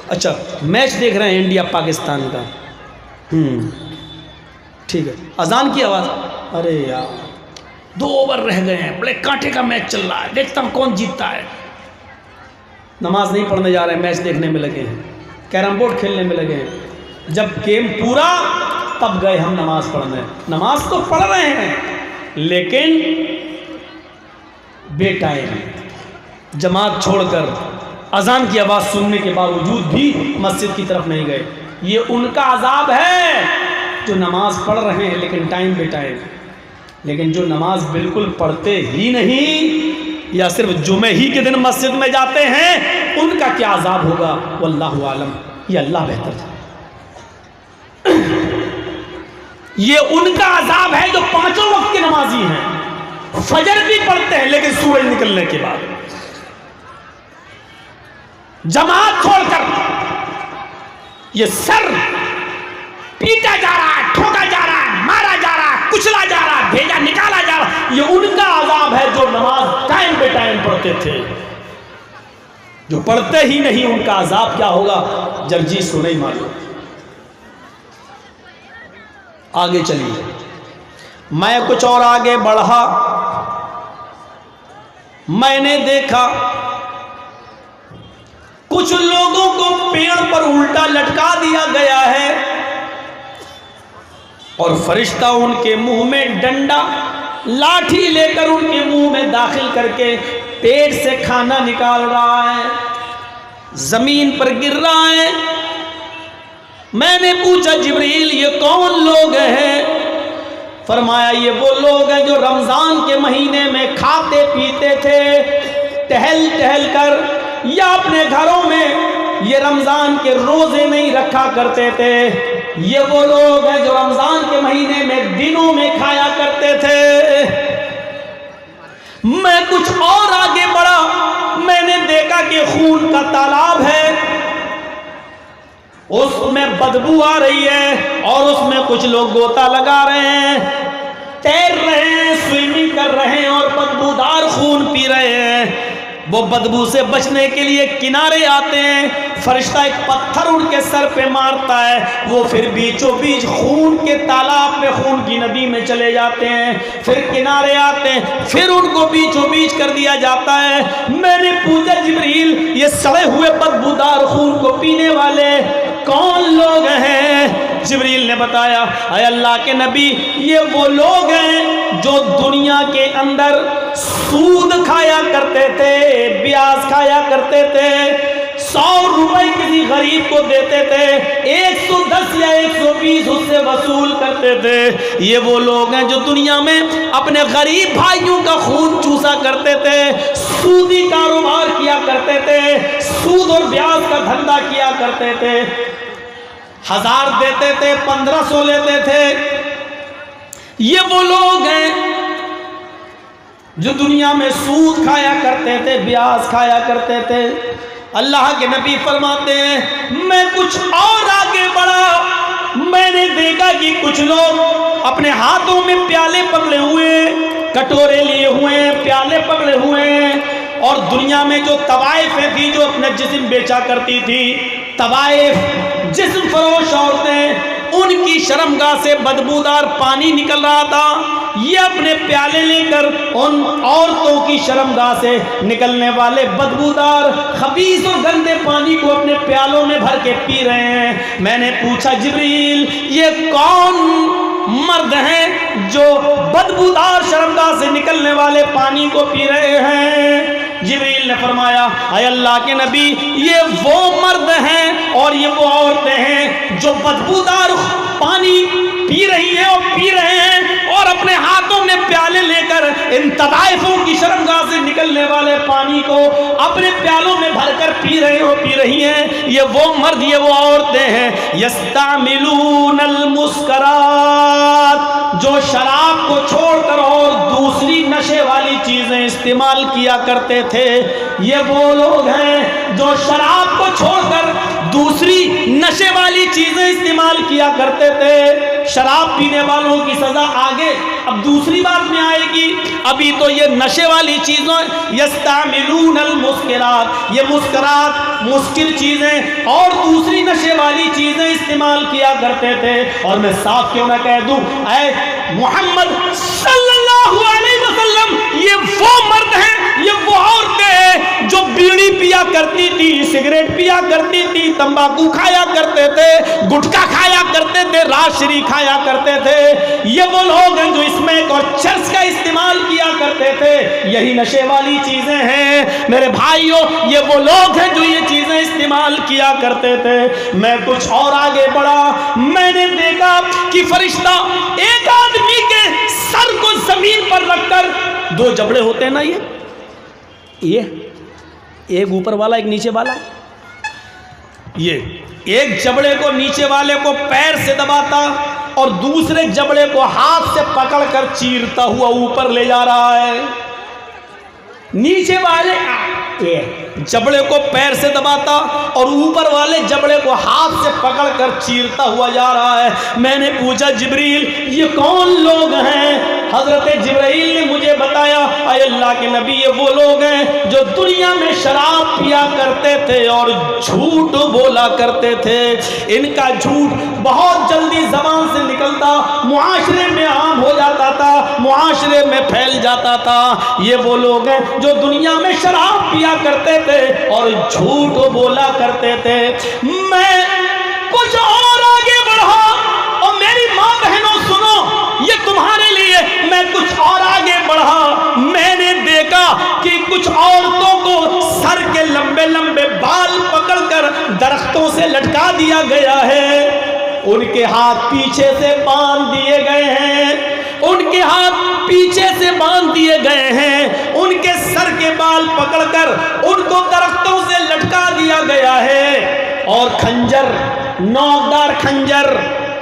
اچھا میچ دیکھ رہے ہیں انڈیا پاکستان کا، ٹھیک ہے، اذان کی آواز، ارے یار 2 اوور رہ گئے ہیں، بڑے کانٹے کا میچ چل رہا ہے، دیکھتا ہوں کون جیتتا ہے۔ نماز نہیں پڑھنے جا رہے ہیں، میچ دیکھنے میں لگے ہیں، کیرم بورڈ کھیلنے میں لگے ہیں۔ جب گیم پورا تب گئے ہم نماز پڑھنے۔ نماز تو پڑھ رہے ہیں لیکن بے ٹائم، جماعت چھوڑ کر اذان کی آواز سننے کے باوجود بھی مسجد کی طرف نہیں گئے۔ یہ ان کا عذاب ہے جو نماز پڑھ رہے ہیں لیکن ٹائم بے ٹائم۔ لیکن جو نماز بالکل پڑھتے ہی نہیں یا صرف جمعے ہی کے دن مسجد میں جاتے ہیں، ان کا کیا عذاب ہوگا واللہ عالم، یہ اللہ بہتر جانے۔ یہ ان کا عذاب ہے جو 5 وقت کے نمازی ہیں، فجر بھی پڑھتے ہیں لیکن سورج نکلنے کے بعد جماعت چھوڑ کر یہ سر پیٹا جا رہا ہے، ٹھوکا جا رہا ہے، مارا جا رہا ہے، کچلا جا رہا ہے، بھیجا نکالا جا رہا ہے۔ یہ ان کا عذاب ہے جو نماز ٹائم پہ ٹائم پڑھتے تھے۔ جو پڑھتے ہی نہیں ان کا عذاب کیا ہوگا جگجیت کو نہیں معلوم۔ آگے چلیے، میں کچھ اور آگے بڑھا، میں نے دیکھا کچھ لوگوں کو پیڑ پر الٹا لٹکا دیا گیا ہے اور فرشتہ ان کے منہ میں ڈنڈا لاٹھی لے کر ان کے منہ میں داخل کر کے پیٹ سے کھانا نکال رہا ہے، زمین پر گر رہا ہے۔ میں نے پوچھا جبریل یہ کون لوگ ہیں؟ فرمایا یہ وہ لوگ ہیں جو رمضان کے مہینے میں کھاتے پیتے تھے ٹہل ٹہل کر، یا اپنے گھروں میں یہ رمضان کے روزے نہیں رکھا کرتے تھے۔ یہ وہ لوگ ہیں جو رمضان کے مہینے میں دنوں میں کھایا کرتے تھے۔ میں کچھ اور آگے بڑھا، میں نے دیکھا کہ خون کا تالاب ہے، اس میں بدبو آ رہی ہے اور اس میں کچھ لوگ غوطہ لگا رہے ہیں، تیر رہے ہیں، سوئمنگ کر رہے ہیں اور بدبودار خون پی رہے ہیں۔ وہ بدبو سے بچنے کے لیے کنارے آتے ہیں، فرشتہ ایک پتھر ان کے سر پہ مارتا ہے، وہ پھر بیچوں بیچ خون کے تالاب میں، خون کی ندی میں چلے جاتے ہیں، پھر کنارے آتے ہیں، پھر ان کو بیچوں بیچ کر دیا جاتا ہے۔ میں نے پوچھا جبریل یہ سڑے ہوئے بدبودار خون کو پینے والے کون لوگ ہیں؟ جبریل نے بتایا اے اللہ کے نبی یہ وہ لوگ ہیں جو دنیا کے اندر سود کھایا کرتے تھے، بیاج کھایا کرتے تھے، 100 روپے کسی غریب کو دیتے تھے، 110 یا 120 اس سے وصول کرتے تھے۔ یہ وہ لوگ ہیں جو دنیا میں اپنے غریب بھائیوں کا خون چوسا کرتے تھے، سودی کاروبار کیا کرتے تھے، سود اور بیاج کا دھندا کیا کرتے تھے، 1000 دیتے تھے 1500 لیتے تھے۔ یہ وہ لوگ ہیں جو دنیا میں سود کھایا کرتے تھے، بیاج کھایا کرتے تھے۔ اللہ کے نبی فرماتے ہیں میں کچھ اور آگے بڑھا، میں نے دیکھا کہ کچھ لوگ اپنے ہاتھوں میں پیالے پکڑے ہوئے، کٹورے لیے ہوئے ہیں، پیالے پکڑے ہوئے ہیں، اور دنیا میں جو طوائفیں تھی جو اپنا جسم بیچا کرتی تھی، طوائف جسم فروش عورتیں، ان کی شرمگاہ سے بدبودار پانی نکل رہا تھا۔ یہ اپنے پیالے لے کر ان عورتوں کی شرمگاہ سے نکلنے والے بدبودار خبیث اور گندے پانی کو اپنے پیالوں میں بھر کے پی رہے ہیں۔ میں نے پوچھا جبریل یہ کون مرد ہیں جو بدبودار شرمگاہ سے نکلنے والے پانی کو پی رہے ہیں؟ جبریل نے فرمایا اے اللہ کے نبی یہ وہ مرد ہیں اور یہ وہ عورتیں ہیں جو بدبودار پانی پی رہی ہیں اور پی رہے ہیں اور اپنے ہاتھوں میں پیالے لے کر ان طوائفوں کی شرمگاہ سے نکلنے والے پانی کو اپنے پیالوں میں بھر کر پی رہے ہو پی رہی ہیں۔ یہ وہ مرد یہ وہ عورتیں ہیں یستعملون المسکرات، جو شراب کو چھوڑ کر اور دوسری نشے والی چیزیں استعمال کیا کرتے تھے۔ یہ وہ لوگ ہیں جو شراب کو چھوڑ کر دوسری نشے والی چیزیں استعمال کیا کرتے تھے۔ شراب پینے والوں کی سزا آگے اب دوسری بات میں آئے گی. ابھی تو یہ نشے والی چیزوں یستعملون المسکرات، یہ مسکرات مسکر چیزیں اور دوسری نشے والی چیزیں استعمال کیا کرتے تھے. اور میں صاف کیوں نہ کہہ دوں، اے محمد صلی اللہ علیہ وسلم، یہ وہ مرد ہیں، یہ وہ عورتیں ہیں جو بیڑی پیا کرتی تھی، سگریٹ پیا کرتی تھی، تمباکو کھایا کرتے تھے، گٹکا کھایا کرتے تھے، راشری کھایا کرتے تھے. یہ وہ لوگ ہیں جو اسمیک اور چرس کا استعمال کیا کرتے تھے. یہی نشے والی چیزیں ہیں میرے بھائیوں، یہ وہ لوگ ہیں جو یہ چیزیں استعمال کیا کرتے تھے. میں کچھ اور آگے بڑھا، میں نے دیکھا کہ فرشتہ ایک آدمی کے سر کو زمین پر رکھ کر، دو جبڑے ہوتے ہیں نا، یہ ایک اوپر والا ایک نیچے والا، یہ ایک جبڑے کو نیچے والے کو پیر سے دباتا اور دوسرے جبڑے کو ہاتھ سے پکڑ کر چیرتا ہوا اوپر لے جا رہا ہے. نیچے والے جبڑے کو پیر سے دباتا اور اوپر والے جبڑے کو ہاتھ سے پکڑ کر چیرتا ہوا جا رہا ہے. میں نے پوچھا جبریل یہ کون لوگ ہیں؟ حضرت جبرائیل نے مجھے بتایا، اے اللہ کے نبی، یہ وہ لوگ ہیں جو دنیا میں شراب پیا کرتے تھے اور جھوٹ بولا کرتے تھے. ان کا جھوٹ بہت جلدی زبان سے نکلتا، معاشرے میں عام ہو جاتا تھا، معاشرے میں پھیل جاتا تھا. یہ وہ لوگ ہیں جو دنیا میں شراب پیا کرتے تھے اور جھوٹ بولا کرتے تھے. میں کچھ اور آگے بڑھا، اور میری ماں بہنوں سنو، یہ تمہارے لیے. میں کچھ اور آگے بڑھا، میں نے دیکھا کہ کچھ عورتوں کو سر کے لمبے لمبے بال پکڑ کر درختوں سے لٹکا دیا گیا ہے. ان کے ہاتھ پیچھے سے باندھ دیے گئے ہیں، ان کے ہاتھ پیچھے سے باندھ دیے گئے ہیں، ان کے سر کے بال پکڑ کر ان کو درختوں سے لٹکا دیا گیا ہے. اور کھنجر، نوکدار کھنجر،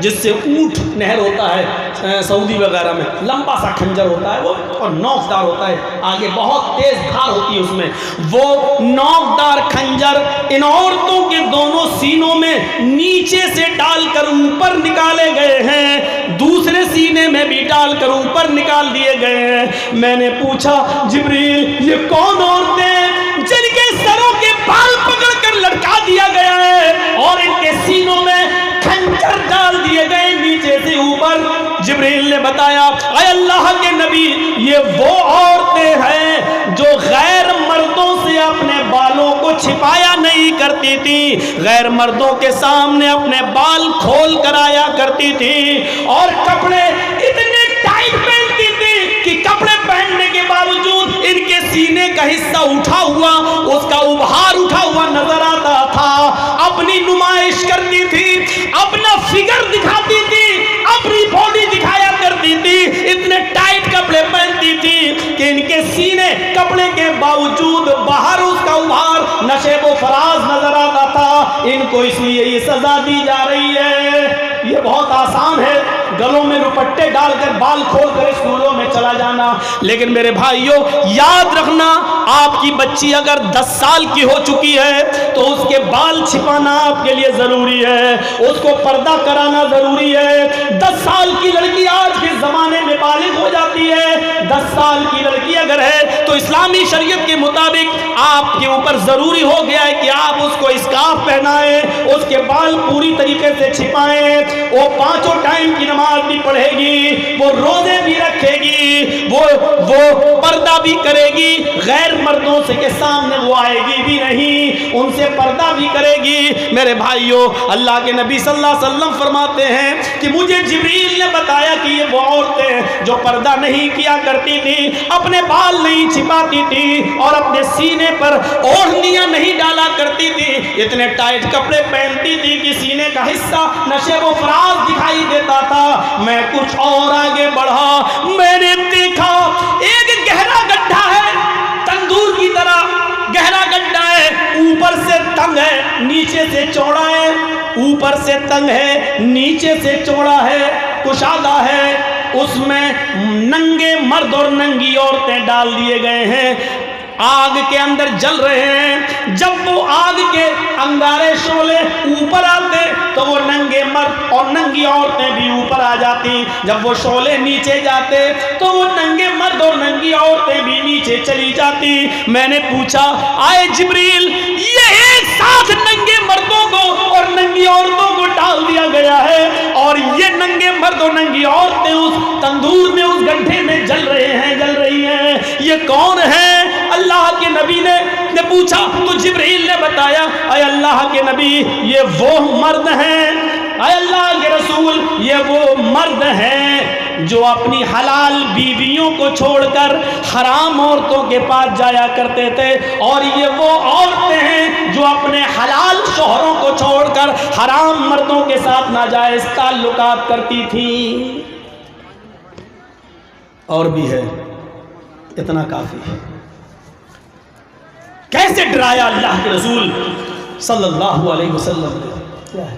جس سے اونٹ نہر ہوتا ہے سعودی وغیرہ میں، لمبا سا کھنجر ہوتا ہے وہ، اور نوکدار ہوتا ہے، آگے بہت تیز دھار ہوتی ہے اس میں. وہ نوکدار کھنجر ان عورتوں کے دونوں سینوں میں نیچے سے ڈال کر اوپر نکالے گئے ہیں، دوسرے سینے میں بھی ڈال کر اوپر نکال دیے گئے ہیں. میں نے پوچھا جبریل یہ کون عورتیں ہیں جن کے سروں کے بال پکڑ کر لٹکا دیا گیا ہے اور ان کے سینوں میں کھنجر ڈال دیے گئے نیچے سے اوپر؟ جبریل نے بتایا، اے اللہ کے نبی، یہ وہ عورتیں ہیں جو غیر مردوں سے اپنے بالوں کو چھپایا نہیں کرتی تھی، غیر مردوں کے سامنے اپنے بال کھول کر آیا کرتی تھی، اور کپڑے اتنے ٹائٹ پہنتی تھی کہ کپڑے پہننے کے باوجود ان کے سینے کا حصہ اٹھا ہوا، اس کا ابہار اٹھا ہوا نظر آتا تھا. اپنی نمائش کرتی تھی، اپنا فگر دکھاتی تھی، اپنی باڈی دکھایا کرتی تھی، اتنے ٹائٹ کپڑے پہنتی تھی کہ ان کے سینے کپڑے کے باوجود باہر اس کا ابہار نشیب و فراز نظر آتا تھا. ان کو اس لیے یہ سزا دی جا رہی ہے. یہ بہت آسان ہے گلوں میں دوپٹے ڈال کر بال کھول کر اسکولوں میں چلا جانا، لیکن میرے بھائیوں یاد رکھنا، آپ کی بچی اگر 10 سال کی ہو چکی ہے تو اس کے بال چھپانا آپ کے لیے ضروری ہے، اس کو پردہ کرانا ضروری ہے. 10 سال کی لڑکی آج کے زمانے میں بالغ ہو جاتی ہے. 10 سال کی لڑکی اگر ہے تو اسلامی شریعت کے مطابق آپ کے اوپر ضروری ہو گیا ہے کہ آپ اس کو اسکارف پہنائیں، اس کے بال پوری طریقے سے چھپائیں. وہ 5 ٹائم کی نماز بھی پڑھے گی، وہ روزے بھی رکھے گی، وہ پردہ بھی کرے گی، غیر مردوں سے کے سامنے وہ آئے گی بھی نہیں، ان سے پردہ بھی کرے گی. میرے بھائیوں، اللہ کے نبی صلی اللہ علیہ وسلم فرماتے ہیں کہ مجھے جبریل نے بتایا کہ یہ وہ عورتیں جو پردہ نہیں کیا کرتی تھی، اپنے بال نہیں چھپاتی تھی اور اپنے سینے پر اوڑھنیاں نہیں ڈالا کرتی تھی، اتنے ٹائٹ کپڑے پہنتی تھی کہ سینے کا حصہ نشیب و فراز دکھائی دیتا تھا. میں کچھ اور آگے بڑھا، میں نے دیکھا ایک گہرا گڈھا ہے، تندور کی طرح گہرا گڈھا ہے، اوپر سے تنگ ہے نیچے سے چوڑا ہے، اوپر سے تنگ ہے نیچے سے چوڑا ہے، کشادہ ہے. اس میں ننگے مرد اور ننگی عورتیں ڈال دیے گئے ہیں. آگ کے اندر جل رہے ہیں. جب وہ آگ کے انگارے شعلے اوپر آتے تو وہ ننگے مرد اور ننگی عورتیں بھی اوپر آ جاتی. جب وہ شعلے نیچے جاتے تو وہ ننگے مرد اور ننگی عورتیں بھی نیچے چلی جاتی. میں نے پوچھا آئے جبریل یہ ایک ساتھ ننگے مردوں کو اور ننگی عورتوں کو ڈال دیا گیا ہے اور یہ ننگے مرد اور ننگی عورتیں اس تندور میں اس گڈھے میں جل رہے ہیں جل رہی ہیں, یہ کون ہے؟ اللہ کے نبی نے پوچھا تو جبریل نے بتایا اے اللہ کے نبی یہ وہ مرد ہیں, اے اللہ کے رسول یہ وہ مرد ہیں جو اپنی حلال بیویوں کو چھوڑ کر حرام عورتوں کے پاس جایا کرتے تھے, اور یہ وہ عورتیں ہیں جو اپنے حلال شوہروں کو چھوڑ کر حرام مردوں کے ساتھ ناجائز تعلقات کرتی تھیں. اور بھی ہے, اتنا کافی ہے. کیسے ڈرایا اللہ کے رسول صلی اللہ علیہ وسلم نے. کیا ہے